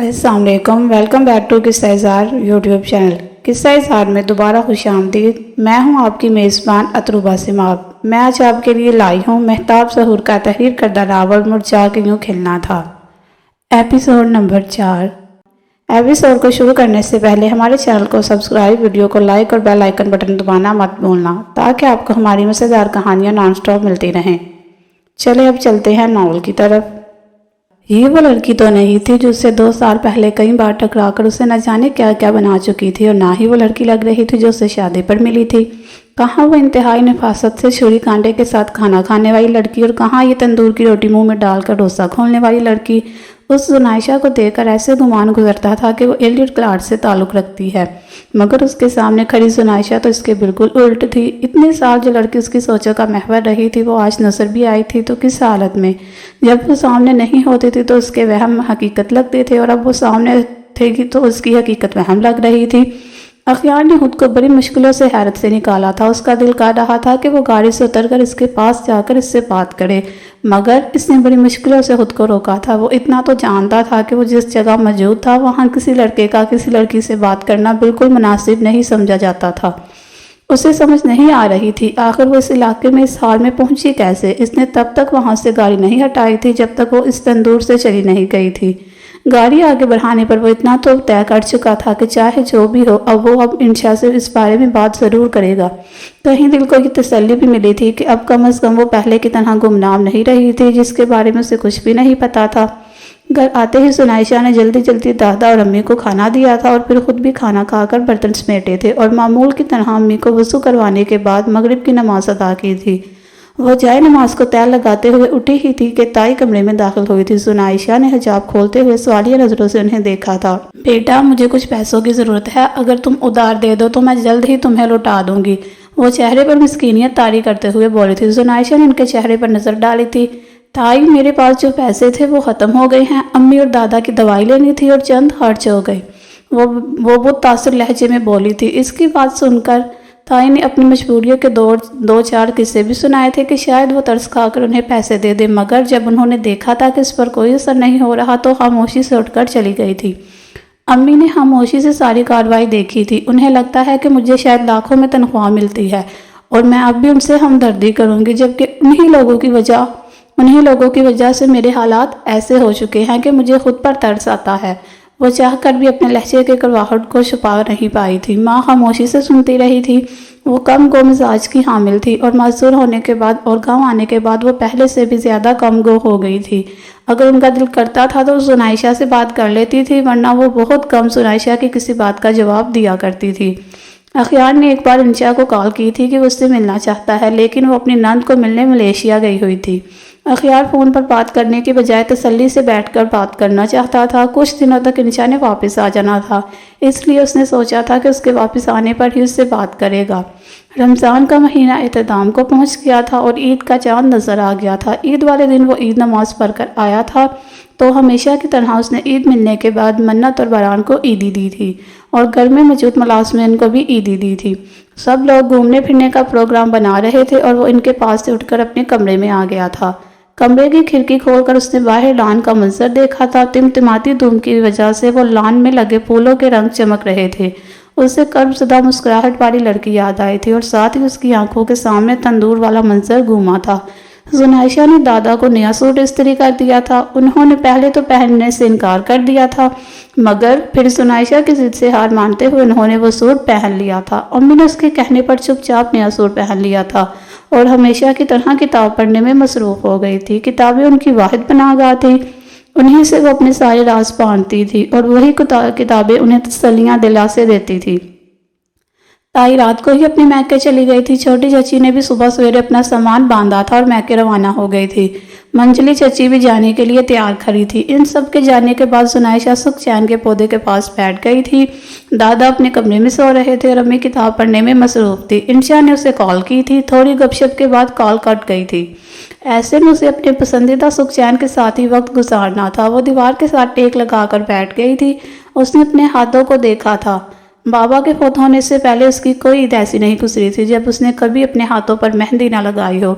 السلام علیکم، welcome back to قصہ اظہار یوٹیوب چینل۔ قصہ اظہار میں دوبارہ خوش آمدید۔ میں ہوں آپ کی میزبان اطروبہ سماغ۔ میں آج آپ کے لیے لائی ہوں مہتاب ظہور کا تحریر کردہ ناول مرجا کے یوں کھلنا تھا، ایپیسوڈ نمبر 4۔ ایپیسوڈ کو شروع کرنے سے پہلے ہمارے چینل کو سبسکرائب، ویڈیو کو لائک اور بیل آئیکن بٹن دبانا مت بھولنا تاکہ آپ کو ہماری مزیدار کہانیاں نان سٹاپ ملتی رہیں۔ چلے اب چلتے ہیں ناول کی طرف۔ یہ وہ لڑکی تو نہیں تھی جو اس سے 2 سال پہلے کئی بار ٹکرا کر اسے نہ جانے کیا کیا بنا چکی تھی، اور نہ ہی وہ لڑکی لگ رہی تھی جو اسے شادی پر ملی تھی۔ کہاں وہ انتہائی نفاست سے چھری کانٹے کے ساتھ کھانا کھانے والی لڑکی، اور کہاں یہ تندور کی روٹی منہ میں ڈال کر ڈوسا کھولنے والی لڑکی۔ اس زنائشہ کو دیکھ کر ایسے گمان گزرتا تھا کہ وہ ایلیٹ کلارک سے تعلق رکھتی ہے، مگر اس کے سامنے کھڑی زنائشہ تو اس کے بالکل الٹ تھی۔ اتنے سال جو لڑکی اس کی سوچوں کا محور رہی تھی وہ آج نظر بھی آئی تھی تو کس حالت میں؟ جب وہ سامنے نہیں ہوتی تھی تو اس کے وہم حقیقت لگتے تھے، اور اب وہ سامنے تھے گی تو اس کی حقیقت وہم لگ رہی تھی۔ اخیار نے خود کو بڑی مشکلوں سے حیرت سے نکالا تھا۔ اس کا دل کر رہا تھا کہ وہ گاڑی سے اتر کر اس کے پاس جا کر اس سے بات کرے، مگر اس نے بڑی مشکلوں سے خود کو روکا تھا۔ وہ اتنا تو جانتا تھا کہ وہ جس جگہ موجود تھا وہاں کسی لڑکے کا کسی لڑکی سے بات کرنا بالکل مناسب نہیں سمجھا جاتا تھا۔ اسے سمجھ نہیں آ رہی تھی آخر وہ اس علاقے میں اس حال میں پہنچی کیسے۔ اس نے تب تک وہاں سے گاڑی نہیں ہٹائی تھی جب تک وہ اس تندور سے چلی نہیں گئی تھی۔ گاڑی آگے بڑھانے پر وہ اتنا تو طے کر چکا تھا کہ چاہے جو بھی ہو اب وہ انشا سے اس بارے میں بات ضرور کرے گا۔ کہیں دل کو یہ تسلی بھی ملی تھی کہ اب کم از کم وہ پہلے کی طرح گمنام نہیں رہی تھی جس کے بارے میں اسے کچھ بھی نہیں پتا تھا۔ گھر آتے ہی زنائشہ نے جلدی جلدی دادا اور امی کو کھانا دیا تھا اور پھر خود بھی کھانا کھا کر برتن سمیٹے تھے، اور معمول کی طرح امی کو وضو کروانے کے بعد مغرب کی نماز ادا کی تھی۔ وہ جائے نماز کو تیر لگاتے ہوئے اٹھی ہی تھی کہ تائی کمرے میں داخل ہوئی تھی۔ زنائشہ نے حجاب کھولتے ہوئے سوالیہ نظروں سے انہیں دیکھا تھا۔ بیٹا، مجھے کچھ پیسوں کی ضرورت ہے، اگر تم ادھار دے دو تو میں جلد ہی تمہیں لوٹا دوں گی، وہ چہرے پر مسکینیت طاری کرتے ہوئے بولی تھی۔ زنائشہ نے ان کے چہرے پر نظر ڈالی تھی۔ تائی، میرے پاس جو پیسے تھے وہ ختم ہو گئے ہیں، امی اور دادا کی دوائی لینی تھی اور چند خرچ ہو گئے، وہ بہت تاثر لہجے میں بولی تھی۔ اس کی بات سن کر تائی نے اپنی مجبوریوں کے 2-4 قصے بھی سنائے تھے کہ شاید وہ ترس کھا کر انہیں پیسے دے دے، مگر جب انہوں نے دیکھا تھا کہ اس پر کوئی اثر نہیں ہو رہا تو خاموشی سے اٹھ کر چلی گئی تھی۔ امی نے خاموشی سے ساری کارروائی دیکھی تھی۔ انہیں لگتا ہے کہ مجھے شاید لاکھوں میں تنخواہ ملتی ہے اور میں اب بھی ان سے ہمدردی کروں گی، جبکہ انہی لوگوں کی وجہ سے میرے حالات ایسے ہو چکے ہیں کہ مجھے خود پر ترس آتا ہے۔ وہ چاہ کر بھی اپنے لہجے کے کڑواہٹ کو چھپا نہیں پائی تھی۔ ماں خاموشی سے سنتی رہی تھی۔ وہ کم گو مزاج کی حامل تھی اور معذور ہونے کے بعد اور گاؤں آنے کے بعد وہ پہلے سے بھی زیادہ کم گو ہو گئی تھی۔ اگر ان کا دل کرتا تھا تو زنائشہ سے بات کر لیتی تھی، ورنہ وہ بہت کم زنائشہ کی کسی بات کا جواب دیا کرتی تھی۔ اخیار نے ایک بار انشا کو کال کی تھی کہ وہ اس سے ملنا چاہتا ہے، لیکن وہ اپنی نند کو ملنے ملیشیا گئی ہوئی تھی۔ اخیار فون پر بات کرنے کے بجائے تسلی سے بیٹھ کر بات کرنا چاہتا تھا۔ کچھ دنوں تک انشا نے واپس آ جانا تھا، اس لیے اس نے سوچا تھا کہ اس کے واپس آنے پر ہی اس سے بات کرے گا۔ رمضان کا مہینہ اختتام کو پہنچ گیا تھا اور عید کا چاند نظر آ گیا تھا۔ عید والے دن وہ عید نماز پڑھ کر آیا تھا تو ہمیشہ کی طرح اس نے عید ملنے کے بعد منت اور باران کو عیدی دی تھی، اور گھر میں موجود ملازمین کو بھی عیدی دی تھی۔ سب لوگ گھومنے پھرنے کا پروگرام بنا رہے تھے اور وہ ان کے پاس سے اٹھ کر اپنے کمرے میں آ گیا تھا۔ کمرے کی کھڑکی کھول کر اس نے باہر لان کا منظر دیکھا تھا۔ ٹمٹماتی دھوپ کی وجہ سے وہ لان میں لگے پھولوں کے رنگ چمک رہے تھے۔ اسے کرب زدہ مسکراہٹ والی لڑکی یاد آئی تھی اور ساتھ ہی اس کی آنکھوں کے سامنے تندور والا منظر گھوما تھا۔ زنائشہ نے دادا کو نیا سوٹ استری کر دیا تھا۔ انہوں نے پہلے تو پہننے سے انکار کر دیا تھا، مگر پھر زنائشہ کی ضد سے ہار مانتے ہوئے انہوں نے وہ سوٹ پہن لیا تھا۔ امی نے اس کے کہنے پر چپ چاپ نیا سوٹ پہن لیا تھا اور ہمیشہ کی طرح کتاب پڑھنے میں مصروف ہو گئی تھی۔ کتابیں ان کی واحد پناہ گاہ تھی، انہی سے وہ اپنے سارے راز باندھتی تھی اور وہی کتابیں انہیں تسلیاں دلاسے دیتی تھی۔ تائی رات کو ہی اپنے میکے چلی گئی تھی۔ چھوٹی چچی نے بھی صبح سویرے اپنا سامان باندھا تھا اور میکے روانہ ہو گئی تھی۔ منجلی چچی بھی جانے کے لیے تیار کھڑی تھی۔ ان سب کے جانے کے بعد زنائشہ سکھ چین کے پودے کے پاس بیٹھ گئی تھی۔ دادا اپنے کمرے میں سو رہے تھے اور امی کتاب پڑھنے میں مصروف تھی۔ انشا نے اسے کال کی تھی، تھوڑی گپ شپ کے بعد کال کٹ گئی تھی۔ ایسے میں اسے اپنے پسندیدہ سکھ چین کے ساتھ ہی وقت گزارنا تھا۔ وہ دیوار کے ساتھ ٹیک لگا کر بیٹھ گئی تھی۔ اس نے اپنے ہاتھوں کو دیکھا تھا۔ بابا کے فوت ہونے سے پہلے اس کی کوئی عید ایسی نہیں گزری تھی جب اس نے کبھی اپنے ہاتھوں پر مہندی نہ لگائی ہو۔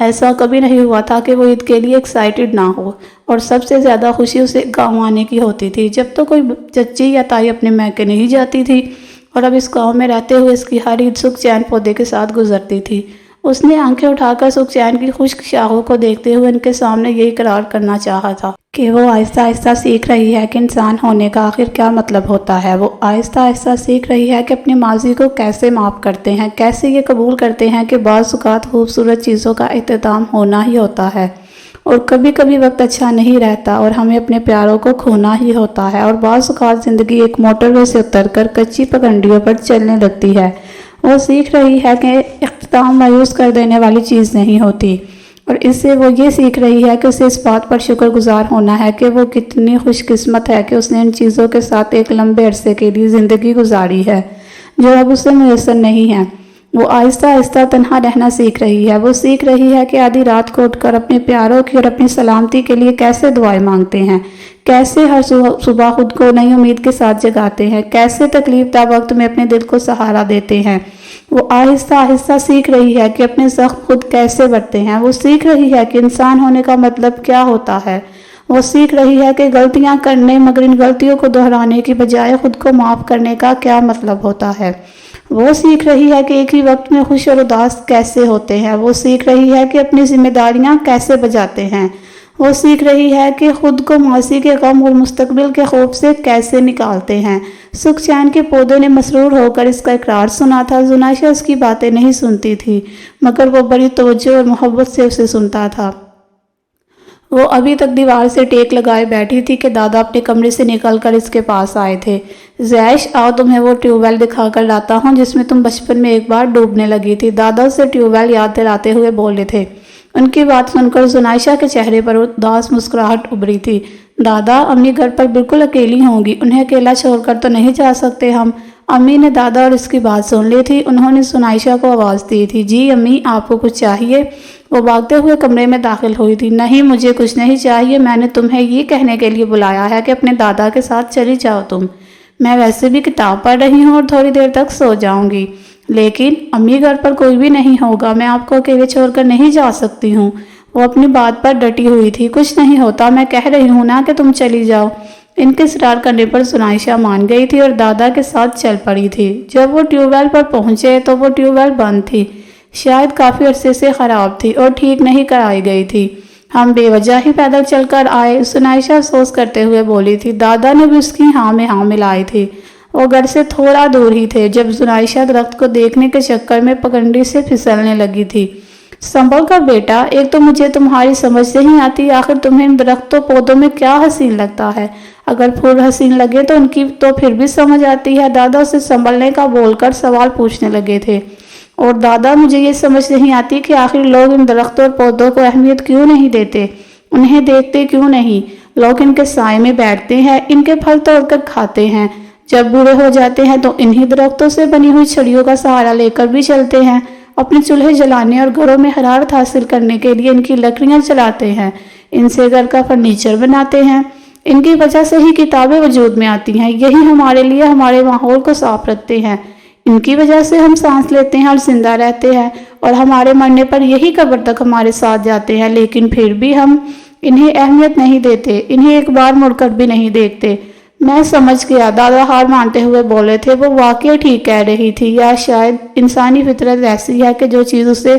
ایسا کبھی نہیں ہوا تھا کہ وہ عید کے لیے ایکسائٹڈ نہ ہو، اور سب سے زیادہ خوشی اسے گاؤں آنے کی ہوتی تھی، جب تو کوئی چچی یا تائی اپنے میکے نہیں جاتی تھی، اور اب اس گاؤں میں رہتے ہوئے اس کی ہر عید سکھ چین پودے کے ساتھ گزرتی تھی۔ اس نے آنکھیں اٹھا کر سکھ چین کی خشک شاخوں کو دیکھتے ہوئے ان کے سامنے یہی اقرار کرنا چاہا تھا کہ وہ آہستہ آہستہ سیکھ رہی ہے کہ انسان ہونے کا آخر کیا مطلب ہوتا ہے۔ وہ آہستہ آہستہ سیکھ رہی ہے کہ اپنے ماضی کو کیسے معاف کرتے ہیں، کیسے یہ قبول کرتے ہیں کہ بعض اوقات خوبصورت چیزوں کا اختتام ہونا ہی ہوتا ہے، اور کبھی کبھی وقت اچھا نہیں رہتا اور ہمیں اپنے پیاروں کو کھونا ہی ہوتا ہے، اور بعض اوقات زندگی ایک موٹر وے سے اتر کر کچی پگڈنڈیوں پر چلنے لگتی ہے۔ وہ سیکھ رہی ہے کہ اختتام مایوس کر دینے والی چیز نہیں ہوتی، اور اس سے وہ یہ سیکھ رہی ہے کہ اسے اس بات پر شکر گزار ہونا ہے کہ وہ کتنی خوش قسمت ہے کہ اس نے ان چیزوں کے ساتھ ایک لمبے عرصے کے لیے زندگی گزاری ہے جو اب اسے میسر نہیں ہے۔ وہ آہستہ آہستہ تنہا رہنا سیکھ رہی ہے۔ وہ سیکھ رہی ہے کہ آدھی رات کو اٹھ کر اپنے پیاروں کی اور اپنی سلامتی کے لیے کیسے دعائیں مانگتے ہیں، کیسے ہر صبح خود کو نئی امید کے ساتھ جگاتے ہیں، کیسے تکلیف دہ وقت میں اپنے دل کو سہارا دیتے ہیں۔ وہ آہستہ آہستہ سیکھ رہی ہے کہ اپنے زخم خود کیسے بڑھتے ہیں۔ وہ سیکھ رہی ہے کہ انسان ہونے کا مطلب کیا ہوتا ہے۔ وہ سیکھ رہی ہے کہ غلطیاں کرنے مگر ان غلطیوں کو دہرانے کی بجائے خود کو معاف کرنے کا کیا مطلب ہوتا ہے۔ وہ سیکھ رہی ہے کہ ایک ہی وقت میں خوش اور اداس کیسے ہوتے ہیں۔ وہ سیکھ رہی ہے کہ اپنی ذمہ داریاں کیسے بجاتے ہیں۔ وہ سیکھ رہی ہے کہ خود کو ماضی کے غم اور مستقبل کے خوف سے کیسے نکالتے ہیں۔ سکھ چین کے پودے نے مسرور ہو کر اس کا اقرار سنا تھا۔ زنائشہ اس کی باتیں نہیں سنتی تھی، مگر وہ بڑی توجہ اور محبت سے اسے سنتا تھا۔ وہ ابھی تک دیوار سے ٹیک لگائے بیٹھی تھی کہ دادا اپنے کمرے سے نکل کر اس کے پاس آئے تھے۔ زیش، آؤ تمہیں وہ ٹیوب ویل دکھا کر لاتا ہوں جس میں تم بچپن میں ایک بار ڈوبنے لگی تھی، دادا اسے ٹیوب ویل یاد دلاتے ہوئے بولے تھے۔ ان کی بات سن کر زنائشہ کے چہرے پر اداس مسکراہٹ ابھری تھی۔ دادا، امی گھر پر بالکل اکیلی ہوں گی، انہیں اکیلا چھوڑ کر تو نہیں جا سکتے ہم۔ امی نے دادا اور اس کی بات سن لی تھی۔ انہوں نے زنائشہ کو آواز دی تھی، جی امی، آپ کو کچھ چاہیے؟ وہ بھاگتے ہوئے کمرے میں داخل ہوئی تھی۔ نہیں، مجھے کچھ نہیں چاہیے، میں نے تمہیں یہ کہنے کے لیے بلایا ہے کہ اپنے دادا کے ساتھ چلی جاؤ تم۔ میں ویسے بھی کتاب پڑھ رہی ہوں اور تھوڑی دیر تک سو جاؤں گی، لیکن امی گھر پر کوئی بھی نہیں ہوگا، میں آپ کو اکیلے چھوڑ کر نہیں جا سکتی ہوں۔ وہ اپنی بات پر ڈٹی ہوئی تھی۔ کچھ نہیں ہوتا، میں کہہ رہی ہوں نا کہ تم چلی جاؤ۔ ان کے اصرار کرنے پر زنائشہ مان گئی تھی اور دادا کے ساتھ چل پڑی تھی۔ جب وہ ٹیوب ویل پر پہنچے تو وہ ٹیوب ویل بند تھی، شاید کافی عرصے سے خراب تھی اور ٹھیک نہیں کرائی گئی تھی۔ ہم بے وجہ ہی پیدل چل کر آئے، زنائشہ افسوس کرتے ہوئے بولی تھی۔ دادا نے بھی اس کی ہاں میں ہاں ملائی تھی۔ وہ گھر سے تھوڑا دور ہی تھے جب زنائشہ درخت کو دیکھنے کے چکر میں پگڈنڈی سے پھسلنے لگی تھی۔ سنبھل کر بیٹا، ایک تو مجھے تمہاری سمجھ سے ہی آتی، آخر تمہیں ان درختوں پودوں میں کیا حسین لگتا ہے؟ اگر پھول حسین لگے تو ان کی تو پھر بھی سمجھ آتی ہے۔ دادا اسے سنبھلنے کا بول کر سوال پوچھنے لگے تھے۔ اور دادا، مجھے یہ سمجھ نہیں آتی کہ آخر لوگ ان درختوں اور پودوں کو اہمیت کیوں نہیں دیتے، انہیں دیکھتے کیوں نہیں؟ لوگ ان کے سائے میں بیٹھتے ہیں، ان کے پھل توڑ کر کھاتے ہیں، جب بوڑھے ہو جاتے ہیں تو انہی درختوں سے بنی ہوئی چھڑیوں کا سہارا لے کر بھی چلتے ہیں، اپنے چولہے جلانے اور گھروں میں حرارت حاصل کرنے کے لیے ان کی لکڑیاں چلاتے ہیں، ان سے گھر کا فرنیچر بناتے ہیں، ان کی وجہ سے ہی کتابیں وجود میں آتی ہیں، یہی ہمارے لیے ہمارے ماحول کو صاف رکھتے ہیں، ان کی وجہ سے ہم سانس لیتے ہیں اور زندہ رہتے ہیں، اور ہمارے مرنے پر یہی قبر تک ہمارے ساتھ جاتے ہیں، لیکن پھر بھی ہم انہیں اہمیت نہیں دیتے، انہیں ایک بار مڑ کر بھی نہیں دیکھتے۔ میں سمجھ گیا، دادا ہار مانتے ہوئے بولے تھے۔ وہ واقعی ٹھیک کہہ رہی تھی، یا شاید انسانی فطرت ایسی ہے کہ جو چیز اسے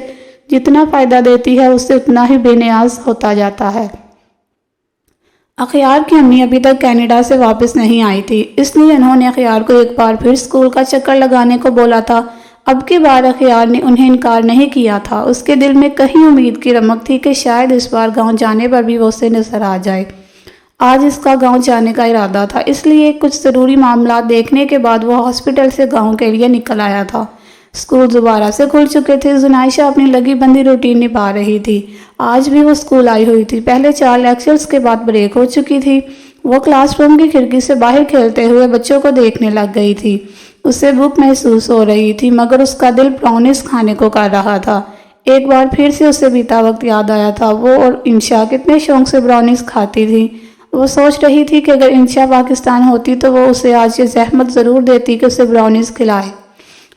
جتنا فائدہ دیتی ہے اس سے اتنا ہی بے نیاز ہوتا جاتا ہے۔ اخیار کی امی ابھی تک کینیڈا سے واپس نہیں آئی تھی، اس لیے انہوں نے اخیار کو ایک بار پھر اسکول کا چکر لگانے کو بولا تھا۔ اب کی بار اخیار نے انہیں انکار نہیں کیا تھا۔ اس کے دل میں کہیں امید کی رمق تھی کہ شاید اس بار گاؤں جانے پر بھی وہ اسے نظر آ جائے۔ آج اس کا گاؤں جانے کا ارادہ تھا، اس لیے کچھ ضروری معاملات دیکھنے کے بعد وہ ہاسپٹل سے گاؤں کے لیے نکل آیا تھا۔ اسکول دوبارہ سے کھل چکے تھے۔ زنائشہ اپنی لگی بندی روٹین نبھا رہی تھی۔ آج بھی وہ اسکول آئی ہوئی تھی۔ پہلے 4 لیکچرز کے بعد بریک ہو چکی تھی۔ وہ کلاس روم کی کھڑکی سے باہر کھیلتے ہوئے بچوں کو دیکھنے لگ گئی تھی۔ اسے بھوک محسوس ہو رہی تھی، مگر اس کا دل براؤنیز کھانے کو کر رہا تھا۔ ایک بار پھر سے اسے بیتا وقت یاد آیا تھا۔ وہ اور انشا کتنے شوق سے براؤنیز کھاتی تھی۔ وہ سوچ رہی تھی کہ اگر انشا پاکستان ہوتی تو وہ اسے آج یہ زحمت ضرور دیتی کہ اسے براؤنیز کھلائے۔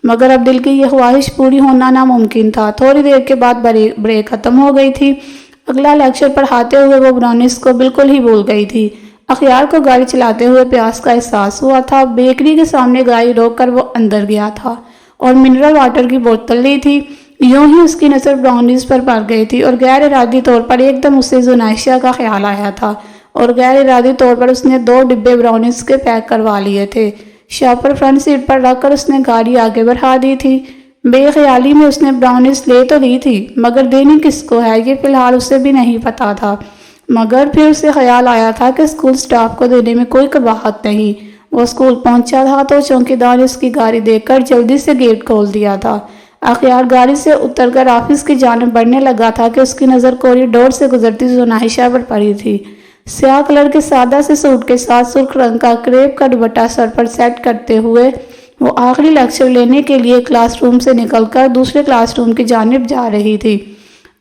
مگر اب دل کی یہ خواہش پوری ہونا ناممکن تھا۔ تھوڑی دیر کے بعد بریک ختم ہو گئی تھی۔ اگلا لیکچر پڑھاتے ہوئے وہ براؤنیز کو بالکل ہی بھول گئی تھی۔ اخیار کو گاڑی چلاتے ہوئے پیاس کا احساس ہوا تھا۔ بیکری کے سامنے گاڑی روک کر وہ اندر گیا تھا اور منرل واٹر کی بوتل لی تھی۔ یوں ہی اس کی نظر براؤنیز پر پڑ گئی تھی اور غیر ارادی طور پر ایک دم اسے زنائشہ کا خیال آیا تھا اور غیر ارادی طور پر اس نے 2 ڈبے براؤنیز کے پیک کروا لیے تھے۔ شاپر فرنٹ سیٹ پر رکھ کر اس نے گاڑی آگے بڑھا دی تھی۔ بے خیالی میں اس نے براؤنیز لے تو لی تھی مگر دینی کس کو ہے یہ فی الحال اسے بھی نہیں پتا تھا۔ مگر پھر اسے خیال آیا تھا کہ اسکول سٹاف کو دینے میں کوئی قباحت نہیں۔ وہ اسکول پہنچا تھا تو چوکیدار نے اس کی گاڑی دیکھ کر جلدی سے گیٹ کھول دیا تھا۔ اخیار گاڑی سے اتر کر آفس کی جانب بڑھنے لگا تھا کہ اس کی نظر کوریڈور سے گزرتی زنائشہ پر پڑی تھی۔ سیاہ کلر کے سادہ سے سوٹ کے ساتھ سرخ رنگ کا کریپ کا دوپٹہ سر پر سیٹ کرتے ہوئے وہ آخری لیکچر لینے کے لیے کلاس روم سے نکل کر دوسرے کلاس روم کی جانب جا رہی تھی۔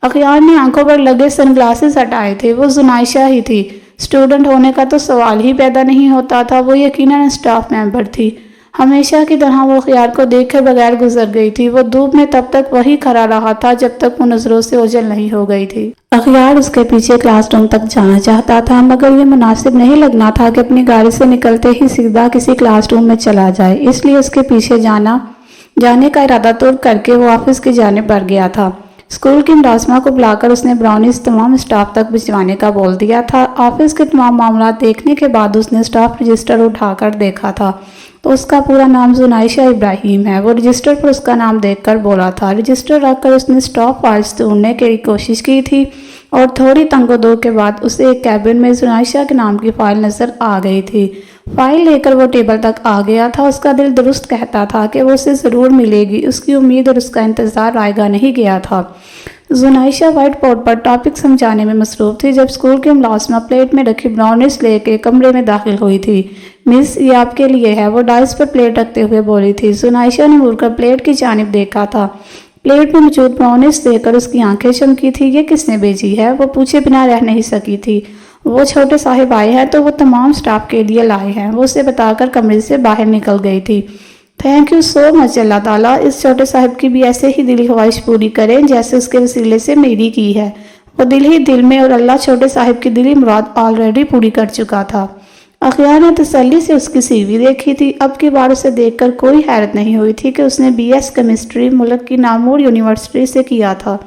اخیار نے آنکھوں پر لگے سن گلاسز ہٹائے تھے۔ وہ زنائشہ ہی تھی۔ اسٹوڈنٹ ہونے کا تو سوال ہی پیدا نہیں ہوتا تھا۔ وہ یقیناً اسٹاف ممبر تھی۔ ہمیشہ کی طرح وہ اخیار کو دیکھے بغیر گزر گئی تھی۔ وہ دھوپ میں تب تک وہی کھڑا رہا تھا جب تک وہ نظروں سے اوجھل نہیں ہو گئی تھی۔ اخیار اس کے پیچھے کلاس روم تک جانا چاہتا تھا مگر یہ مناسب نہیں لگنا تھا کہ اپنی گاڑی سے نکلتے ہی سیدھا کسی کلاس روم میں چلا جائے، اس لیے اس کے پیچھے جانے کا ارادہ توڑ کر کے وہ آفس کی جانب بڑھ گیا تھا۔ اسکول کی ملازمہ کو بلا کر اس نے براؤنیز تمام اسٹاف تک بھجوانے کا بول دیا تھا۔ آفس کے تمام معاملات دیکھنے کے بعد اس نے اسٹاف رجسٹر اٹھا کر دیکھا تھا تو اس کا پورا نام زنائشہ ابراہیم ہے۔ وہ رجسٹر پر اس کا نام دیکھ کر بولا تھا۔ رجسٹر رکھ کر اس نے اسٹاف فائلز ڈھونڈنے کی کوشش کی تھی اور تھوڑی تنگ و دو کے بعد اسے ایک کیبن میں زنائشہ کے نام کی فائل نظر آ گئی تھی۔ فائل لے کر وہ ٹیبل تک آ گیا تھا۔ اس کا دل درست کہتا تھا کہ وہ اسے ضرور ملے گی۔ اس کی امید اور اس کا انتظار رائے گاہ نہیں گیا تھا۔ زنائشہ وائٹ بورڈ پر ٹاپک سمجھانے میں مصروف تھی جب اسکول کی ملازمہ پلیٹ میں رکھی براؤنیز لے کے کمرے میں داخل ہوئی تھی۔ مس، یہ آپ کے لیے ہے، وہ ڈائس پر پلیٹ رکھتے ہوئے بولی تھی۔ زنائشہ نے مڑ کر پلیٹ کی جانب دیکھا تھا۔ پلیٹ میں موجود براؤنیز دیکھ کر اس کی آنکھیں چمکی تھی۔ یہ کس نے بھیجی ہے؟ وہ پوچھے بنا رہ نہیں سکی تھی۔ وہ چھوٹے صاحب آئے ہیں تو وہ تمام سٹاف کے لیے لائے ہیں، وہ اسے بتا کر کمرے سے باہر نکل گئی تھی۔ تھینک یو سو مچ، اللہ تعالیٰ اس چھوٹے صاحب کی بھی ایسے ہی دلی خواہش پوری کریں جیسے اس کے وسیلے سے میری کی ہے۔ وہ دل ہی دل میں اور اللہ چھوٹے صاحب کی دلی مراد آلریڈی پوری کر چکا تھا۔ اخیار نے تسلی سے اس کی سی وی دیکھی تھی۔ اب کی بار اسے دیکھ کر کوئی حیرت نہیں ہوئی تھی کہ اس نے بی ایس کیمسٹری ملک کی نامور یونیورسٹی سے کیا تھا۔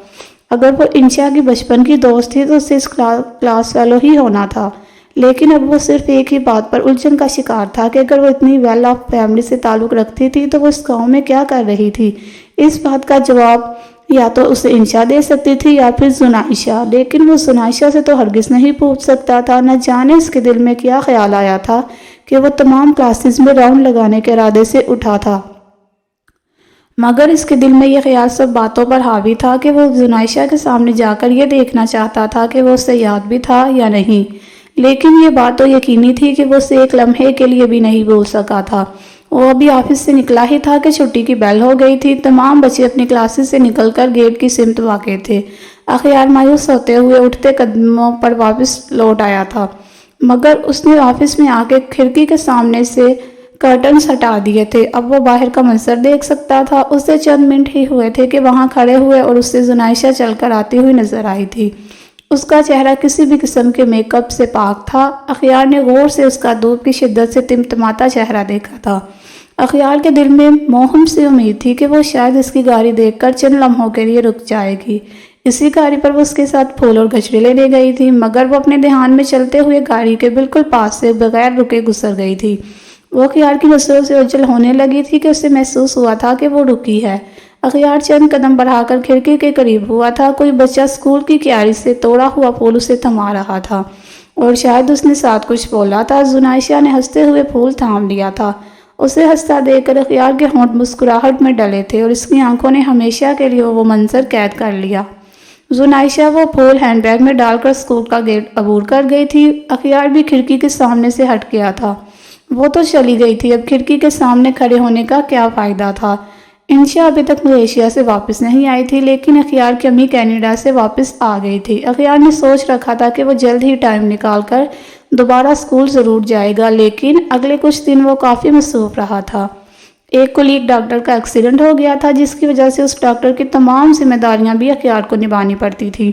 اگر وہ انشا کی بچپن کی دوست تھی تو اسے اس کلاس فیلو ہی ہونا تھا، لیکن اب وہ صرف ایک ہی بات پر الجھن کا شکار تھا کہ اگر وہ اتنی ویل آف فیملی سے تعلق رکھتی تھی تو وہ اس گاؤں میں کیا کر رہی تھی۔ اس بات کا جواب یا تو اسے انشا دے سکتی تھی یا پھر زنائشہ، لیکن وہ زنائشہ سے تو ہرگز نہیں پوچھ سکتا تھا۔ نہ جانے اس کے دل میں کیا خیال آیا تھا کہ وہ تمام کلاسز میں راؤنڈ لگانے کے ارادے سے اٹھا تھا، مگر اس کے دل میں یہ خیال سب باتوں پر حاوی تھا کہ وہ زنائشہ کے سامنے جا کر یہ دیکھنا چاہتا تھا کہ وہ اسے یاد بھی تھا یا نہیں۔ لیکن یہ بات تو یقینی تھی کہ وہ اسے ایک لمحے کے لیے بھی نہیں بھول سکا تھا۔ وہ ابھی آفس سے نکلا ہی تھا کہ چھٹی کی بیل ہو گئی تھی۔ تمام بچے اپنی کلاسز سے نکل کر گیٹ کی سمت واقع تھے۔ اخیار مایوس ہوتے ہوئے اٹھتے قدموں پر واپس لوٹ آیا تھا، مگر اس نے آفس میں آ کے کھڑکی کے سامنے سے کرٹنز ہٹا دیے تھے۔ اب وہ باہر کا منظر دیکھ سکتا تھا۔ اسے چند منٹ ہی ہوئے تھے کہ وہاں کھڑے ہوئے اور اس سے زنائشہ چل کر آتی ہوئی نظر آئی تھی۔ اس کا چہرہ کسی بھی قسم کے میک اپ سے پاک تھا۔ اخیار نے غور سے اس کا دھوپ کی شدت سے تمتماتا چہرہ دیکھا تھا۔ اخیار کے دل میں موہم سی امید تھی کہ وہ شاید اس کی گاڑی دیکھ کر چند لمحوں کے لیے رک جائے گی۔ اسی گاڑی پر وہ اس کے ساتھ پھول اور گجرے لینے گئی تھی، مگر وہ اپنے دھیان میں چلتے ہوئے گاڑی کے بالکل پاس سے بغیر رکے گزر گئی تھی۔ وہ اخیار کی نظروں سے اوجھل ہونے لگی تھی کہ اسے محسوس ہوا تھا کہ وہ رکی ہے۔ اخیار چند قدم بڑھا کر کھڑکی کے قریب ہوا تھا۔ کوئی بچہ اسکول کی کیاری سے توڑا ہوا پھول اسے تھما رہا تھا اور شاید اس نے ساتھ کچھ بولا تھا۔ زنائشہ نے ہنستے ہوئے پھول تھام لیا تھا۔ اسے ہنستا دیکھ کر اخیار کے ہونٹ مسکراہٹ میں ڈلے تھے اور اس کی آنکھوں نے ہمیشہ کے لیے وہ منظر قید کر لیا۔ زنائشہ وہ پھول ہینڈ بیگ میں ڈال کر اسکول کا گیٹ عبور کر گئی تھی۔ اخیار بھی کھڑکی کے سامنے سے ہٹ گیا تھا۔ وہ تو چلی گئی تھی، اب کھڑکی کے سامنے کھڑے ہونے کا کیا فائدہ تھا؟ انشا ابھی تک ملیشیا سے واپس نہیں آئی تھی، لیکن اخیار کی امی کینیڈا سے واپس آ گئی تھی۔ اخیار نے سوچ رکھا تھا کہ وہ جلد ہی ٹائم نکال کر دوبارہ اسکول ضرور جائے گا، لیکن اگلے کچھ دن وہ کافی مصروف رہا تھا۔ ایک کولیگ ڈاکٹر کا ایکسیڈنٹ ہو گیا تھا، جس کی وجہ سے اس ڈاکٹر کی تمام ذمہ داریاں بھی اخیار کو نبھانی پڑتی تھی۔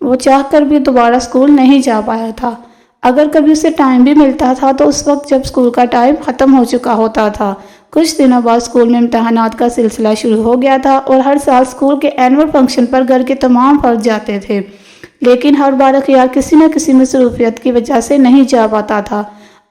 وہ چاہ کر بھی دوبارہ اسکول نہیں جا پایا تھا۔ اگر کبھی اسے ٹائم بھی ملتا تھا تو اس وقت جب اسکول کا ٹائم ختم ہو چکا ہوتا تھا۔ کچھ دنوں بعد اسکول میں امتحانات کا سلسلہ شروع ہو گیا تھا اور ہر سال اسکول کے اینول فنکشن پر گھر کے تمام فرد جاتے تھے، لیکن ہر بار اخیار کسی نہ کسی مصروفیت کی وجہ سے نہیں جا پاتا تھا۔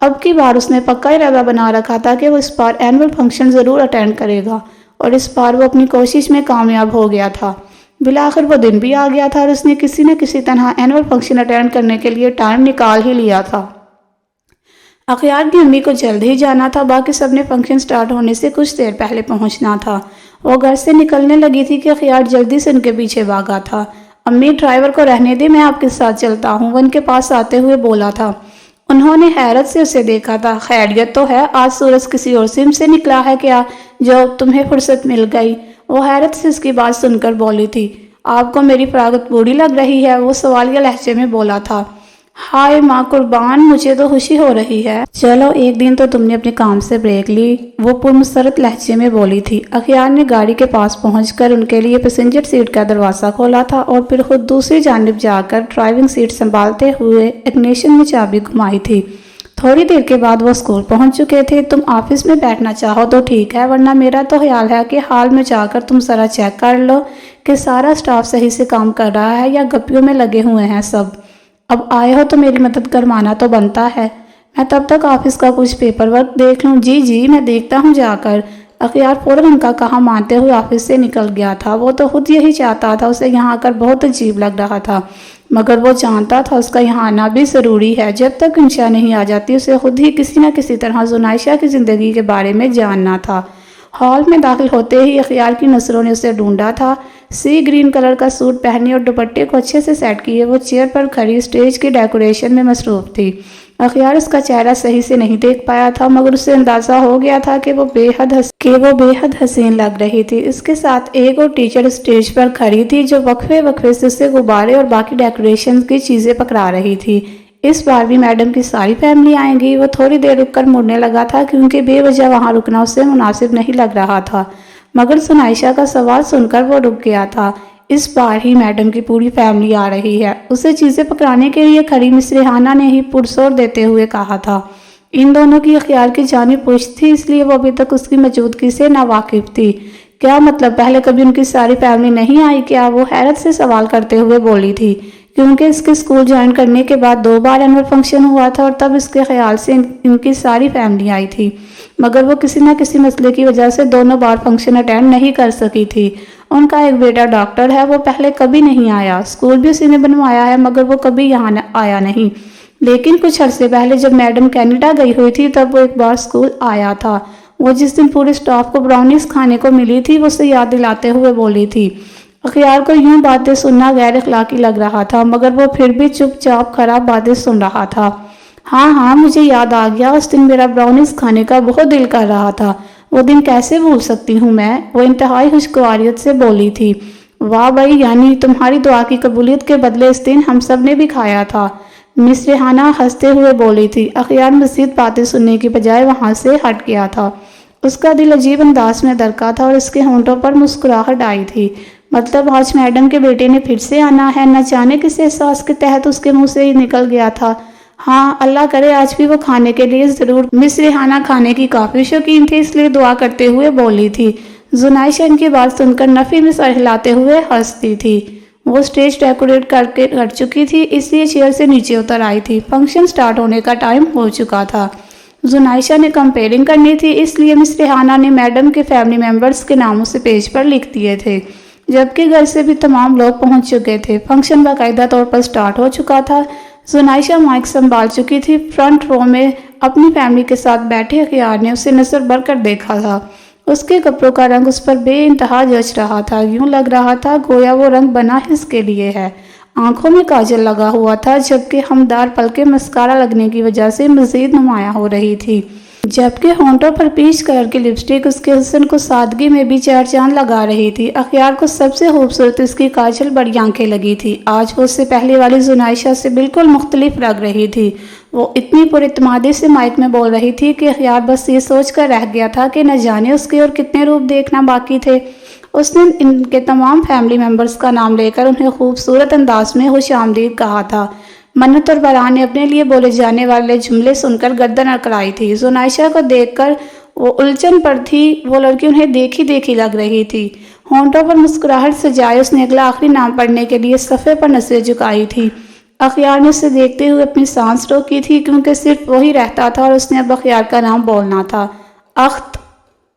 اب کی بار اس نے پکا ارادہ بنا رکھا تھا کہ وہ اس بار اینول فنکشن ضرور اٹینڈ کرے گا، اور اس بار وہ اپنی کوشش میں کامیاب ہو گیا تھا۔ بالآخر وہ دن بھی آ گیا تھا اور اس نے کسی نہ کسی طرح اینول فنکشن اٹینڈ کرنے کے لیے ٹائم نکال ہی لیا تھا۔ اخیار کی امی کو جلد ہی جانا تھا، باقی سب نے فنکشن سٹارٹ ہونے سے کچھ دیر پہلے پہنچنا تھا۔ وہ گھر سے نکلنے لگی تھی کہ اخیار جلدی سے ان کے پیچھے بھاگا تھا۔ امی ڈرائیور کو رہنے دے، میں آپ کے ساتھ چلتا ہوں، وہ ان کے پاس آتے ہوئے بولا تھا۔ انہوں نے حیرت سے اسے دیکھا تھا۔ خیریت تو ہے، آج سورج کسی اور سم سے نکلا ہے کیا جو تمہیں فرصت مل گئی؟ وہ حیرت سے اس کی بات سن کر بولی تھی۔ آپ کو میری فراغت بوڑھی لگ رہی ہے، وہ سوالیہ لہجے میں بولا تھا۔ ہائے ماں قربان، مجھے تو خوشی ہو رہی ہے۔ چلو ایک دن تو تم نے اپنے کام سے بریک لی، وہ پرمسرت لہجے میں بولی تھی۔ اخیار نے گاڑی کے پاس پہنچ کر ان کے لیے پیسنجر سیٹ کا دروازہ کھولا تھا اور پھر خود دوسری جانب جا کر ڈرائیونگ سیٹ سنبھالتے ہوئے اگنیشن میں چابی گھمائی تھی۔ تھوڑی دیر کے بعد وہ اسکول پہنچ چکے تھے۔ تم آفس میں بیٹھنا چاہو تو ٹھیک ہے، ورنہ میرا تو خیال ہے کہ ہال میں جا کر تم ذرا چیک کر لو کہ سارا سٹاف صحیح سے کام کر رہا ہے یا گپیوں میں لگے ہوئے ہیں سب۔ اب آئے ہو تو میری مدد کروانا تو بنتا ہے، میں تب تک آفس کا کچھ پیپر ورک دیکھ لوں۔ جی میں دیکھتا ہوں جا کر۔ اخیار فوراً ان کا کہا مانتے ہوئے آفس سے نکل گیا تھا۔ وہ تو خود یہی چاہتا تھا، اسے یہاں آ کر بہت عجیب لگ رہا تھا، مگر وہ جانتا تھا اس کا یہاں آنا بھی ضروری ہے۔ جب تک انشا نہیں آ جاتی اسے خود ہی کسی نہ کسی طرح زنائشہ کی زندگی کے بارے میں جاننا تھا۔ ہال میں داخل ہوتے ہی اخیار کی نظروں نے اسے ڈھونڈا تھا۔ سی گرین کلر کا سوٹ پہنے اور دوپٹے کو اچھے سے سیٹ کیے وہ چیئر پر کھڑی اسٹیج کی ڈیکوریشن میں مصروف تھی۔ اخیار اس کا چہرہ صحیح سے نہیں دیکھ پایا تھا، مگر اسے اندازہ ہو گیا تھا کہ وہ بے حد حسین لگ رہی تھی۔ اس کے ساتھ ایک اور ٹیچر اسٹیج پر کھڑی تھی جو وقفے سے اسے غبارے اور باقی ڈیکوریشن کی چیزیں پکڑا رہی تھی۔ اس بار بھی میڈم کی ساری فیملی آئیں گی۔ وہ تھوڑی دیر رک کر مڑنے لگا تھا کیونکہ بے وجہ وہاں رکنا اسے مناسب نہیں لگ رہا تھا، مگر زنائشہ کا سوال سن کر وہ رک گیا تھا۔ اس بار ہی میڈم کی پوری فیملی آ رہی ہے، اسے چیزیں پکڑانے کے لیے کھڑی مس ریحانہ نے ہی پرزور دیتے ہوئے کہا تھا۔ ان دونوں کی اخیار کی جانب پشت تھی، اس لیے وہ ابھی تک اس کی موجودگی سے ناواقف تھی۔ کیا مطلب، پہلے کبھی ان کی ساری فیملی نہیں آئی کیا؟ وہ حیرت سے سوال کرتے ہوئے بولی تھی، کیونکہ اس کے اسکول جوائن کرنے کے بعد 2 بار اینول فنکشن ہوا تھا اور تب اس کے خیال سے ان کی ساری فیملی آئی تھی، مگر وہ کسی نہ کسی مسئلے کی وجہ سے دونوں بار فنکشن اٹینڈ نہیں کر سکی تھی۔ ان کا ایک بیٹا ڈاکٹر ہے، وہ پہلے کبھی نہیں آیا، اسکول بھی اسی نے بنوایا ہے، مگر وہ کبھی یہاں آیا نہیں۔ لیکن کچھ عرصے پہلے جب میڈم کینیڈا گئی ہوئی تھی تب وہ ایک بار اسکول آیا تھا۔ وہ جس دن پورے سٹاف کو براؤنیز کھانے کو ملی تھی وہ اسے یاد دلاتے ہوئے بولی تھی۔ اخیار کو یوں باتیں سننا غیر اخلاقی لگ رہا تھا، مگر وہ پھر بھی چپ چاپ خراب باتیں سن رہا تھا۔ ہاں مجھے یاد آ گیا، اس دن میرا براؤنیز کھانے کا بہت دل کر رہا تھا، وہ دن کیسے بھول سکتی ہوں میں، وہ انتہائی خوشگواریت سے بولی تھی۔ واہ بھائی، یعنی تمہاری دعا کی قبولیت کے بدلے اس دن ہم سب نے بھی کھایا تھا، مس ریحانہ ہنستے ہوئے بولی تھی۔ اخیار مزید باتیں سننے کی بجائے وہاں سے ہٹ گیا تھا۔ اس کا دل عجیب انداز میں دھڑکا تھا اور اس کے ہونٹوں پر مسکراہٹ آئی تھی۔ مطلب آج میڈم کے بیٹے نے پھر سے آنا ہے، نہ جانے کس احساس کے تحت اس کے منہ سے ہی نکل گیا تھا۔ ہاں اللہ کرے آج بھی وہ کھانے کے لیے ضرور۔ مس ریحانہ کھانے کی کافی شوقین تھی، اس لیے دعا کرتے ہوئے بولی تھی۔ زنائشہ ان کی بات سن کر نفی میں سر ہلاتے ہوئے ہنستی تھی۔ وہ اسٹیج ڈیکوریٹ کر چکی تھی، اس لیے چیئر سے نیچے اتر آئی تھی۔ فنکشن سٹارٹ ہونے کا ٹائم ہو چکا تھا۔ زنائشہ نے کمپیئرنگ کرنی تھی، اس لیے مس ریحانہ نے میڈم کے فیملی ممبرز کے ناموں سے پیج پر لکھ دیے تھے، جبکہ گھر سے بھی تمام لوگ پہنچ چکے تھے۔ فنکشن باقاعدہ طور پر سٹارٹ ہو چکا تھا۔ زنائشہ مائک سنبھال چکی تھی۔ فرنٹ رو میں اپنی فیملی کے ساتھ بیٹھے اخیار نے اسے نظر بھر کر دیکھا تھا۔ اس کے کپڑوں کا رنگ اس پر بے انتہا جچ رہا تھا، یوں لگ رہا تھا گویا وہ رنگ بنا اس کے لیے ہے۔ آنکھوں میں کاجل لگا ہوا تھا، جبکہ ہمدار پلکیں مسکارا لگنے کی وجہ سے مزید نمایاں ہو رہی تھی، جبکہ ہونٹوں پر پیچ کلر کی لپسٹک اس کے حسن کو سادگی میں بھی چار چاند لگا رہی تھی۔ اخیار کو سب سے خوبصورت اس کی کاجل بڑی آنکھیں لگی تھی۔ آج وہ اس سے پہلے والی زنائشہ سے بالکل مختلف لگ رہی تھی۔ وہ اتنی پراعتمادی سے مائک میں بول رہی تھی کہ اخیار بس یہ سوچ کر رہ گیا تھا کہ نہ جانے اس کے اور کتنے روپ دیکھنا باقی تھے۔ اس نے ان کے تمام فیملی ممبرز کا نام لے کر انہیں خوبصورت انداز میں خوش آمدید کہا تھا۔ منت اور برہان نے اپنے لیے بولے جانے والے جملے سن کر گردن اکڑائی تھی۔ زنائشہ کو دیکھ کر وہ الجھن پر تھی، وہ لڑکی انہیں دیکھی دیکھی لگ رہی تھی۔ ہونٹوں پر مسکراہٹ سجائے اس نے اگلا آخری نام پڑھنے کے لیے صفحے پر نظریں جھکائی تھی۔ اخیار نے اسے دیکھتے ہوئے اپنی سانس روکی تھی کیونکہ صرف وہی رہتا تھا اور اس نے اب اخیار کا نام بولنا تھا۔ اخت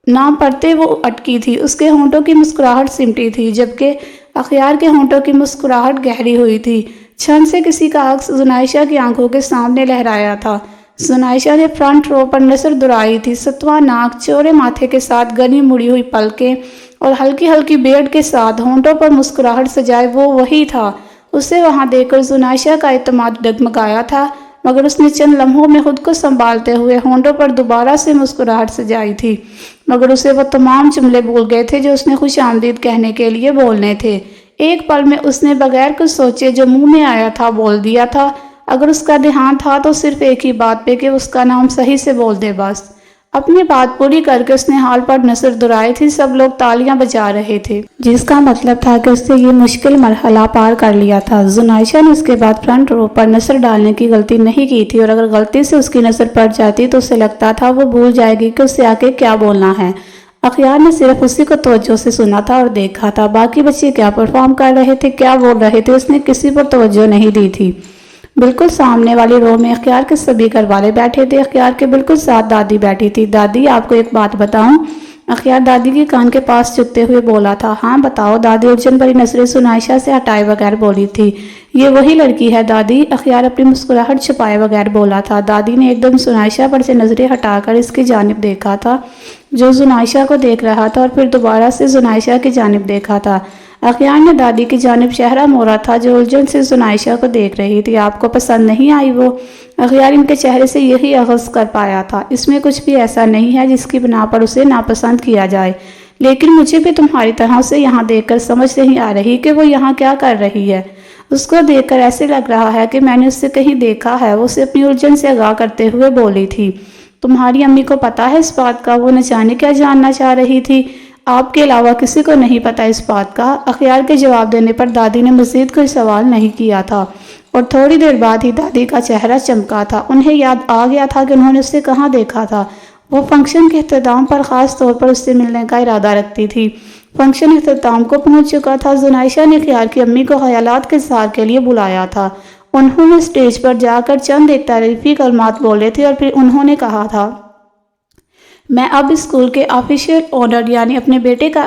نام پڑھتے وہ اٹکی تھی، اس کے ہونٹوں کی مسکراہٹ سمٹی تھی جبکہ اخیار کے ہونٹوں کی مسکراہٹ گہری ہوئی تھی۔ چھن سے کسی کا عکس زنائشہ کی آنکھوں کے سامنے لہرایا تھا۔ زنائشہ نے فرنٹ رو پر نظر درائی تھی۔ ستواں ناک، چوڑے ماتھے کے ساتھ گنی مڑی ہوئی پلکیں اور ہلکی ہلکی بیرڈ کے ساتھ ہونٹوں پر مسکراہٹ سجائے وہ وہی تھا۔ اسے وہاں دیکھ کر زنائشہ کا اعتماد ڈگمگایا تھا، مگر اس نے چند لمحوں میں خود کو سنبھالتے ہوئے ہونٹوں پر دوبارہ سے مسکراہٹ سجائی تھی، مگر اسے وہ تمام جملے بھول گئے تھے جو اس نے خوش آمدید کہنے کے لیے بولنے تھے۔ ایک پل میں اس نے بغیر کچھ سوچے جو منہ میں آیا تھا بول دیا تھا۔ اگر اس کا دھیان تھا تو صرف ایک ہی بات پہ کہ اس کا نام صحیح سے بول دے بس۔ اپنی بات پوری کر کے اس نے ہال پر نظر درائی تھی۔ سب لوگ تالیاں بجا رہے تھے، جس کا مطلب تھا کہ اس نے یہ مشکل مرحلہ پار کر لیا تھا۔ زنائشہ نے اس کے بعد فرنٹ رو پر نظر ڈالنے کی غلطی نہیں کی تھی، اور اگر غلطی سے اس کی نظر پڑ جاتی تو اسے لگتا تھا وہ بھول جائے گی کہ اسے آگے کیا بولنا ہے۔ اخیار نے صرف اسی کو توجہ سے سنا تھا اور دیکھا تھا۔ باقی بچے کیا پرفارم کر رہے تھے، کیا بول رہے تھے، اس نے کسی پر توجہ نہیں دی تھی۔ بالکل سامنے والی رو میں اخیار کے سبھی گھر والے بیٹھے تھے۔ اخیار کے بالکل ساتھ دادی بیٹھی تھی۔ دادی، آپ کو ایک بات بتاؤں؟ اخیار دادی کے کان کے پاس جھکتے ہوئے بولا تھا۔ ہاں بتاؤ، دادی الجھن بھری نظریں زنائشہ سے ہٹائے بغیر بولی تھی۔ یہ وہی لڑکی ہے دادی، اخیار اپنی مسکراہٹ چھپائے بغیر بولا تھا۔ دادی نے ایک دم زنائشہ پر سے نظریں ہٹا کر اس کی جانب دیکھا تھا جو زنائشہ کو دیکھ رہا تھا، اور پھر دوبارہ سے زنائشہ کی جانب دیکھا تھا۔ اخیار نے دادی کی جانب چہرہ موڑا تھا جو الجھن سے زنائشہ کو دیکھ رہی تھی۔ آپ کو پسند نہیں آئی وہ؟ اخیار ان کے چہرے سے یہی اخذ کر پایا تھا۔ اس میں کچھ بھی ایسا نہیں ہے جس کی بنا پر اسے ناپسند کیا جائے، لیکن مجھے بھی تمہاری طرح سے یہاں دیکھ کر سمجھ نہیں آ رہی کہ وہ یہاں کیا کر رہی ہے۔ اس کو دیکھ کر ایسے لگ رہا ہے کہ میں نے اس سے کہیں دیکھا ہے۔ وہ اسے اپنی الجھن سے آگاہ کرتے ہوئے بولی تھی۔ تمہاری امی کو پتا ہے اس بات کا؟ وہ نہ جانے کیا جاننا چاہ رہی تھی۔ آپ کے علاوہ کسی کو نہیں پتا اس بات کا؟ اخیار کے جواب دینے پر دادی نے مزید کوئی سوال نہیں کیا تھا، اور تھوڑی دیر بعد ہی دادی کا چہرہ چمکا تھا۔ انہیں یاد آ گیا تھا کہ انہوں نے اسے کہاں دیکھا تھا۔ وہ فنکشن کے اختتام پر خاص طور پر اس سے ملنے کا ارادہ رکھتی تھی۔ فنکشن اختتام کو پہنچ چکا تھا۔ زنائشہ نے اخیار کی امی کو خیالات کے اظہار کے لیے بلایا تھا۔ انہوں نے اسٹیج پر جا کر چند ایک تعریفی کلمات بولے تھے، اور پھر انہوں نے کہا تھا، میں اب اسکول کے آفیشیل آنر یعنی اپنے بیٹے کا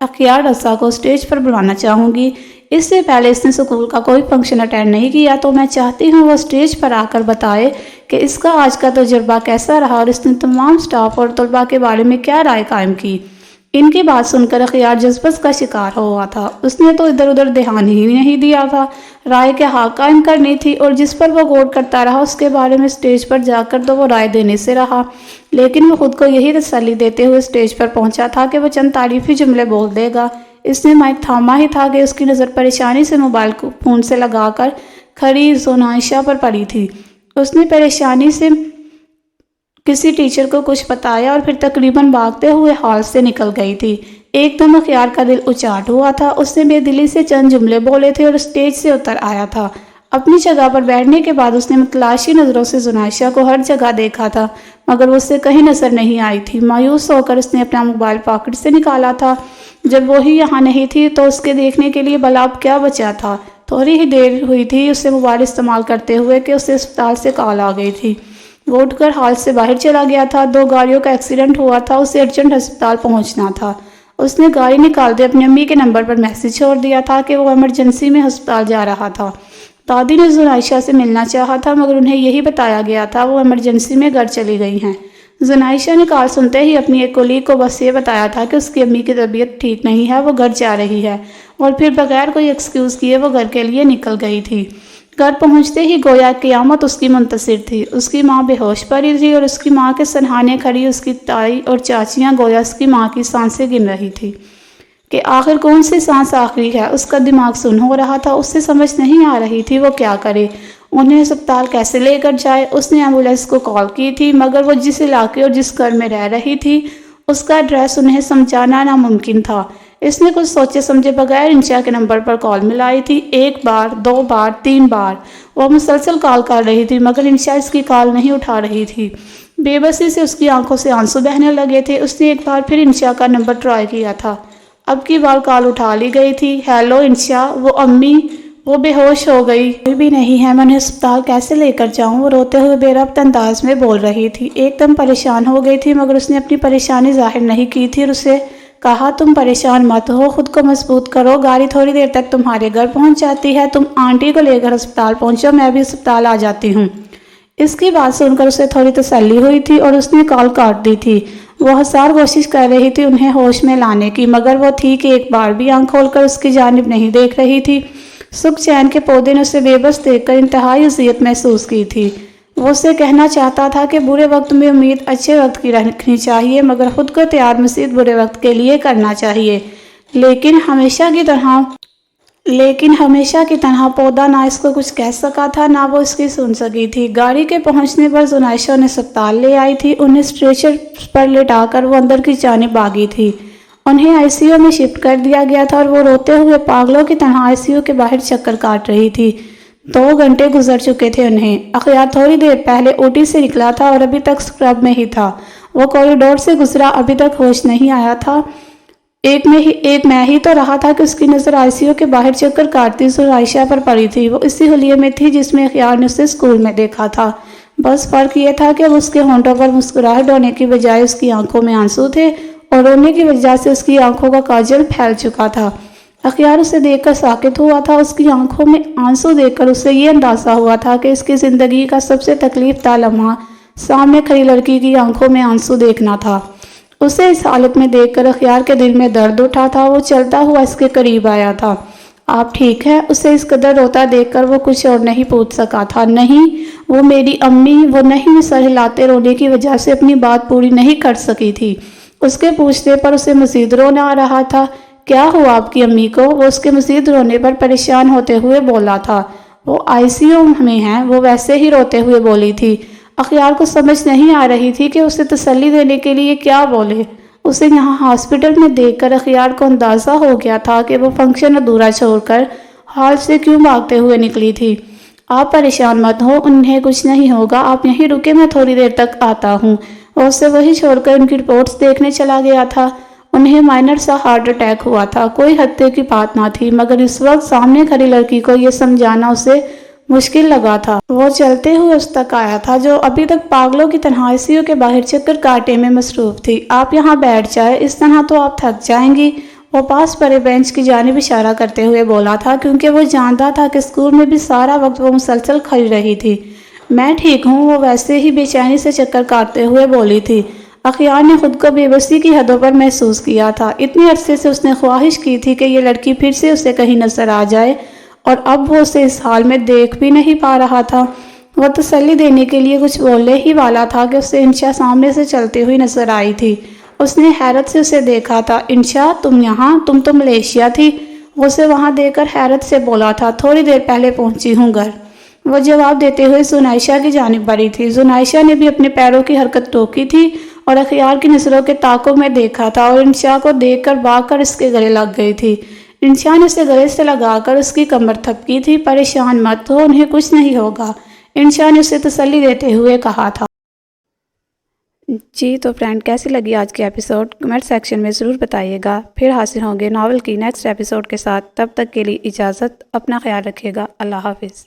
اخیار رضا کو اسٹیج پر بلانا چاہوں گی۔ اس سے پہلے اس نے اسکول کا کوئی فنکشن اٹینڈ نہیں کیا، تو میں چاہتی ہوں وہ اسٹیج پر آ کر بتائے کہ اس کا آج کا تجربہ کیسا رہا اور اس نے تمام اسٹاف اور طلباء کے بارے میں کیا رائے قائم کی۔ ان کی بات سن کر اخیار جذبات کا شکار ہوا تھا۔ اس نے تو ادھر ادھر دھیان ہی نہیں دیا تھا۔ رائے کے حق قائم کرنی تھی، اور جس پر وہ غور کرتا رہا اس کے بارے میں اسٹیج پر جا کر تو وہ رائے دینے سے رہا۔ لیکن وہ خود کو یہی تسلی دیتے ہوئے اسٹیج پر پہنچا تھا کہ وہ چند تعریفی جملے بول دے گا۔ اس نے مائک تھاما ہی تھا کہ اس کی نظر پریشانی سے موبائل کو فون سے لگا کر کھڑی زنائشہ پر پڑی تھی۔ اس نے پریشانی سے کسی ٹیچر کو کچھ بتایا اور پھر تقریباً بھاگتے ہوئے ہال سے نکل گئی تھی۔ ایک دم اخیار کا دل اچاٹ ہوا تھا۔ اس نے بے دلی سے چند جملے بولے تھے اور اسٹیج سے اتر آیا تھا۔ اپنی جگہ پر بیٹھنے کے بعد اس نے متلاشی نظروں سے زنائشہ کو ہر جگہ دیکھا تھا، مگر وہ اسے کہیں نظر نہیں آئی تھی۔ مایوس ہو کر اس نے اپنا موبائل پاکٹ سے نکالا تھا۔ جب وہی یہاں نہیں تھی تو اس کے دیکھنے کے لیے بھلا اب کیا بچا تھا؟ تھوڑی ہی دیر ہوئی تھی اسے موبائل استعمال کرتے ہوئے کہ اسے اسپتال سے کال آ گئی تھی۔ وہ اٹھ کر ہال سے باہر چلا گیا تھا۔ 2 گاڑیوں کا ایکسیڈنٹ ہوا تھا، اسے ارجنٹ ہسپتال پہنچنا تھا۔ اس نے گاڑی نکالتے اپنی امی کے نمبر پر میسج چھوڑ دیا تھا کہ وہ ایمرجنسی میں ہسپتال جا رہا تھا۔ دادی نے زنائشہ سے ملنا چاہا تھا، مگر انہیں یہی بتایا گیا تھا وہ ایمرجنسی میں گھر چلی گئی ہیں۔ زنائشہ نے کال سنتے ہی اپنی ایک کولیگ کو بس یہ بتایا تھا کہ اس کی امی کی طبیعت ٹھیک نہیں ہے، وہ گھر جا رہی ہے، اور پھر بغیر کوئی ایکسکیوز کیے وہ گھر کے لیے نکل گئی تھی۔ گھر پہنچتے ہی گویا قیامت اس کی منتظر تھی۔ اس کی ماں بے ہوش پڑی تھی، اور اس کی ماں کے سنہانے کھڑی اس کی تائی اور چاچیاں گویا اس کی ماں کی سانسیں گن رہی تھی کہ آخر کون سی سانس آخری ہے۔ اس کا دماغ سن ہو رہا تھا، اس سے سمجھ نہیں آ رہی تھی وہ کیا کرے۔ انہیں اسپتال کیسے لے کر جائے۔ اس نے ایمبولینس کو کال کی تھی، مگر وہ جس علاقے اور جس گھر میں رہ رہی تھی اس کا ایڈریس انہیں سمجھانا ناممکن تھا۔ اس نے کچھ سوچے سمجھے بغیر انشا کے نمبر پر کال ملائی تھی، 1 بار، 2 بار، 3 بار۔ وہ مسلسل کال کر رہی تھی مگر انشا اس کی کال نہیں اٹھا رہی تھی۔ بے بسی سے اس کی آنکھوں سے آنسو بہنے لگے تھے۔ اس نے ایک بار پھر انشا کا نمبر ٹرائی کیا تھا، اب کی بار کال اٹھا لی گئی تھی۔ ہیلو انشا، وہ امی، وہ بے ہوش ہو گئی، کوئی بھی نہیں ہے، میں انہیں اسپتال کیسے لے کر جاؤں؟ وہ روتے ہوئے بے ربط انداز میں بول رہی تھی۔ ایک دم پریشان ہو گئی تھی مگر اس نے اپنی پریشانی ظاہر نہیں کی تھی اور اسے کہا تم پریشان مت ہو، خود کو مضبوط کرو، گاڑی تھوڑی دیر تک تمہارے گھر پہنچ جاتی ہے، تم آنٹی کو لے کر اسپتال پہنچو، میں بھی اسپتال آ جاتی ہوں۔ اس کی بات سن کر اسے تھوڑی تسلی ہوئی تھی اور اس نے کال کاٹ دی تھی۔ وہ ہزار کوشش کر رہی تھی انہیں ہوش میں لانے کی مگر وہ تھی کہ ایک بار بھی آنکھ کھول کر اس کی جانب نہیں دیکھ رہی تھی۔ سکھ چین کے پودے نے اسے بے بس دیکھ کر انتہائی اذیت محسوس کی تھی۔ وہ اسے کہنا چاہتا تھا کہ برے وقت میں امید اچھے وقت کی رکھنی چاہیے مگر خود کو تیار مزید برے وقت کے لیے کرنا چاہیے، لیکن ہمیشہ کی طرح پودا نہ اس کو کچھ کہہ سکا تھا نہ وہ اس کی سن سکی تھی۔ گاڑی کے پہنچنے پر زنائشہ انہیں اسپتال لے آئی تھی۔ انہیں اسٹریچر پر لٹا کر وہ اندر کی جانب بھاگی تھی۔ انہیں آئی سی یو میں شفٹ کر دیا گیا تھا اور وہ روتے ہوئے پاگلوں کی طرح آئی سی یو کے باہر چکر کاٹ رہی تھی۔ 2 گھنٹے گزر چکے تھے انہیں۔ اخیار تھوڑی دیر پہلے اوٹی سے نکلا تھا اور ابھی تک اسکرب میں ہی تھا۔ وہ کوریڈور سے گزرا، ابھی تک ہوش نہیں آیا تھا۔ ایک میں ہی تو رہا تھا کہ اس کی نظر آئی سی یو کے باہر چکر کاٹتی زنائشہ پر پڑی تھی۔ وہ اسی حلیے میں تھی جس میں اخیار نے اسے اسکول میں دیکھا تھا، بس فرق یہ تھا کہ اس کے ہونٹوں پر مسکراہٹ ہونے کی بجائے اس کی آنکھوں میں آنسو تھے اور رونے کی وجہ سے اس کی آنکھوں کا کاجل پھیل چکا تھا۔ اخیار اسے دیکھ کر ساکت ہوا تھا۔ اس کی آنکھوں میں آنسو دیکھ کر اسے یہ اندازہ ہوا تھا کہ اس کی زندگی کا سب سے تکلیف دہ لمحہ سامنے کھڑی لڑکی کی آنکھوں میں آنسو دیکھنا تھا۔ اسے اس حالت میں دیکھ کر اخیار کے دل میں درد اٹھا تھا۔ وہ چلتا ہوا اس کے قریب آیا تھا۔ آپ ٹھیک ہے؟ اسے اس قدر روتا دیکھ کر وہ کچھ اور نہیں پوچھ سکا تھا۔ نہیں، وہ میری امی، وہ نہیں، سر ہلاتے رونے کی وجہ سے اپنی بات پوری نہیں کر سکی تھی۔ اس کے پوچھنے پر اسے مزید رونا آ رہا تھا۔ کیا ہوا آپ کی امی کو؟ وہ اس کے مزید رونے پر پریشان ہوتے ہوئے بولا تھا۔ وہ آئی سی یو میں ہیں، وہ ویسے ہی روتے ہوئے بولی تھی۔ اخیار کو سمجھ نہیں آ رہی تھی کہ اسے تسلی دینے کے لیے کیا بولے۔ اسے یہاں ہاسپٹل میں دیکھ کر اخیار کو اندازہ ہو گیا تھا کہ وہ فنکشن ادھورا چھوڑ کر ہال سے کیوں بھاگتے ہوئے نکلی تھی۔ آپ پریشان مت ہو، انہیں کچھ نہیں ہوگا، آپ یہیں رکے، میں تھوڑی دیر تک آتا ہوں۔ وہ اسے وہی چھوڑ کر ان کی رپورٹس دیکھنے چلا گیا تھا۔ انہیں مائنر سا ہارٹ اٹیک ہوا تھا، کوئی ہفتے کی بات نہ تھی مگر اس وقت سامنے کھڑی لڑکی کو یہ سمجھانا اسے مشکل لگا تھا۔ وہ چلتے ہوئے اس تک آیا تھا جو ابھی تک پاگلوں کی طرح آئی سی یو کے باہر چکر کاٹے میں مصروف تھی۔ آپ یہاں بیٹھ جائیں، اس طرح تو آپ تھک جائیں گی۔ وہ پاس پڑے بینچ کی جانب اشارہ کرتے ہوئے بولا تھا کیونکہ وہ جانتا تھا کہ اسکول میں بھی سارا وقت وہ مسلسل کھڑی رہی تھی۔ میں ٹھیک ہوں، وہ ویسے ہی بے چینی سے چکر کاٹتے ہوئے بولی تھی۔ اخیار نے خود کو بے بسی کی حدوں پر محسوس کیا تھا۔ اتنے عرصے سے اس نے خواہش کی تھی کہ یہ لڑکی پھر سے اسے کہیں نظر آ جائے اور اب وہ اسے اس حال میں دیکھ بھی نہیں پا رہا تھا۔ وہ تسلی دینے کے لیے کچھ بولنے ہی والا تھا کہ اسے انشا سامنے سے چلتی ہوئی نظر آئی تھی۔ اس نے حیرت سے اسے دیکھا تھا۔ انشا، تم یہاں؟ تم تو ملیشیا تھی۔ وہ اسے وہاں دیکھ کر حیرت سے بولا تھا۔ تھوڑی دیر پہلے پہنچی ہوں گھر، وہ جواب دیتے ہوئے زنائشہ کی جانب بڑھی تھی۔ زنائشہ نے بھی اپنے پیروں کی حرکت روکی تھی اور اخیار کی نظروں کے تعاقب میں دیکھا تھا اور انشا کو دیکھ کر بھاگ کر اس کے گلے لگ گئی تھی۔ انشا نے اسے گلے سے لگا کر اس کی کمر تھپکی تھی۔ پریشان مت ہو، انہیں کچھ نہیں ہوگا، انشا نے اسے تسلی دیتے ہوئے کہا تھا۔ جی تو فرینڈ، کیسی لگی آج کی ایپیسوڈ؟ کمنٹ سیکشن میں ضرور بتائیے گا۔ پھر حاصل ہوں گے ناول کی نیکسٹ ایپیسوڈ کے ساتھ۔ تب تک کے لیے اجازت، اپنا خیال رکھیے گا۔ اللہ حافظ۔